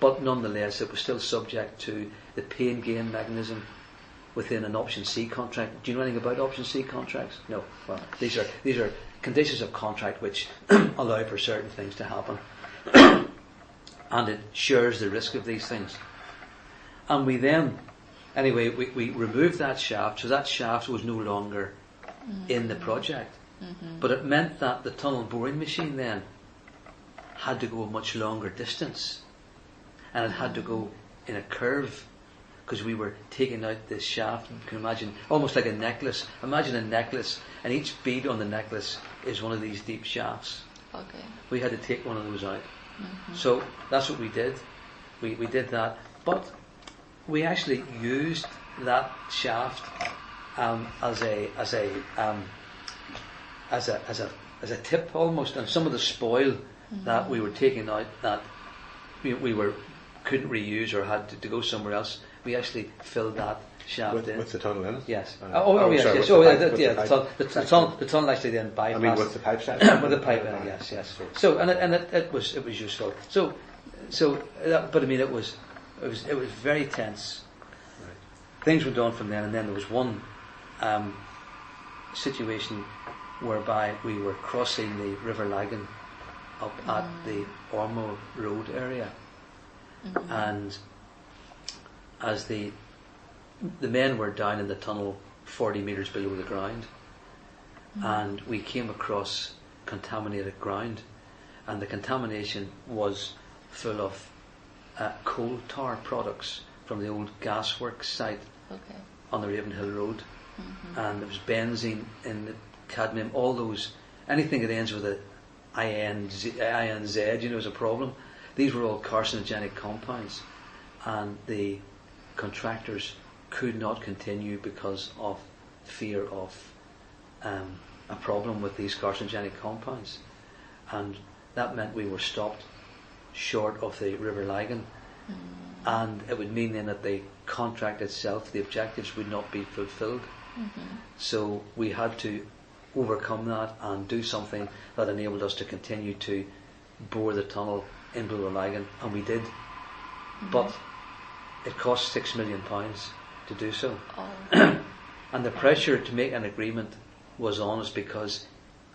but nonetheless it was still subject to the pay and gain mechanism within an option C contract. Do you know anything about option C contracts? No. Well, these are conditions of contract which allow for certain things to happen, and it shares the risk of these things. And we then, anyway, we removed that shaft, so that shaft was no longer in the project. But it meant that the tunnel boring machine then had to go a much longer distance, and it had to go in a curve, because we were taking out this shaft. You can imagine, almost like a necklace. Imagine a necklace, and each bead on the necklace is one of these deep shafts. Okay. We had to take one of those out. So that's what we did. We did that, but we actually used that shaft as a tip almost, and some of the spoil that we were taking out that we couldn't reuse or had to go somewhere else. We actually filled that shaft in. With the tunnel in it? Yes. Sorry, The tunnel actually then bypassed. I mean, with the pipe set? With the pipe in it, yes. So, it was useful. But I mean, it was very tense. Right. Things went on from then, and then there was one situation whereby we were crossing the River Lagan up at the Ormo Road area, and as the men were down in the tunnel 40 metres below the ground, and we came across contaminated ground, and the contamination was full of coal tar products from the old gasworks site on the Ravenhill Road, and there was benzene in the cadmium, all those, anything that ends with a INZ, is a problem. These were all carcinogenic compounds, and the contractors could not continue because of fear of a problem with these carcinogenic compounds, and that meant we were stopped short of the River Lagan, and it would mean then that the contract itself, the objectives, would not be fulfilled. So we had to overcome that and do something that enabled us to continue to bore the tunnel in below the Lagan, and we did. But it cost £6 million to do so. And the pressure to make an agreement was on us, because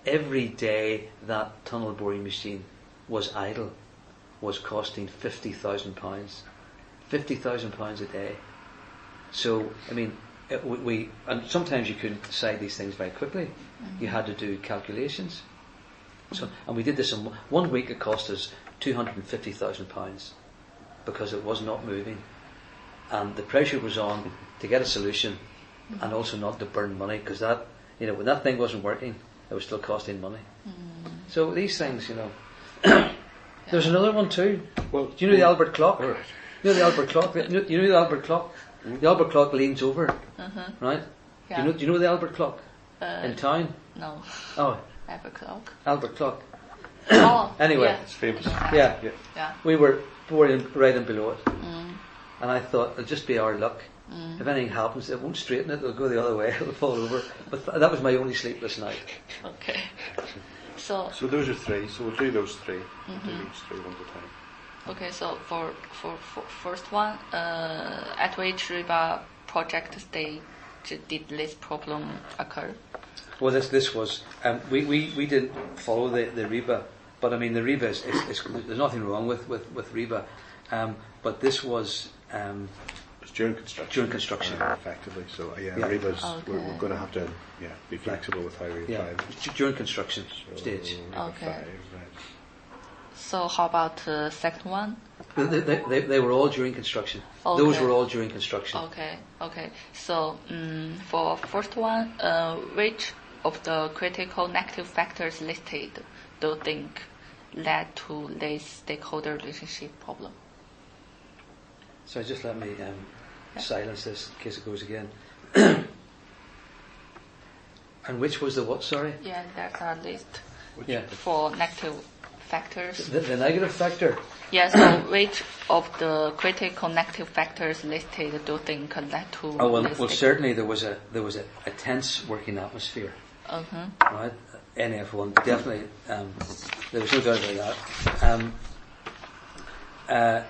every day that tunnel boring machine was idle was costing £50,000. £50,000 a day. So, I mean, and sometimes you couldn't decide these things very quickly. You had to do calculations. So, and we did this in 1 week. It cost us £250,000 because it was not moving, and the pressure was on to get a solution, and also not to burn money, because that, when that thing wasn't working, it was still costing money. So these things, There's another one too. Well, do you know the Albert clock? Right. You know the Albert clock. You know the Albert clock. The Albert clock leans over, right? Yeah. Do you know the Albert clock in town? No. Oh, Albert clock. Albert clock. Oh. Anyway, yeah. It's famous. Yeah. Yeah. We were boring right in below it, and I thought it'll just be our luck. If anything happens, it won't straighten it; it'll go the other way. It'll fall over. But that was my only sleepless night. Okay. So those are three. So we'll do those three. We'll do each three one at a time. Okay. So for first one, at which Riba project stage did this problem occur? Well, this was we didn't follow the Riba, but I mean the Riba is there's nothing wrong with Riba, but this was it's during construction. During construction, effectively. So Riba's we're going to have to be flexible with how we apply it. During construction stage. Okay. 5, right. So how about second one? They were all during construction. Okay. Those were all during construction. Okay. So for first one, which of the critical negative factors listed do you think led to this stakeholder relationship problem? So just let me silence this in case it goes again. And which was the what? Sorry. Yeah, there's a list. Yeah. For negative factors. The negative factor. Yes. So which of the critical negative factors listed do you think led to? Oh well, certainly there was a tense working atmosphere. Right. NF1 definitely. There was no doubt about that.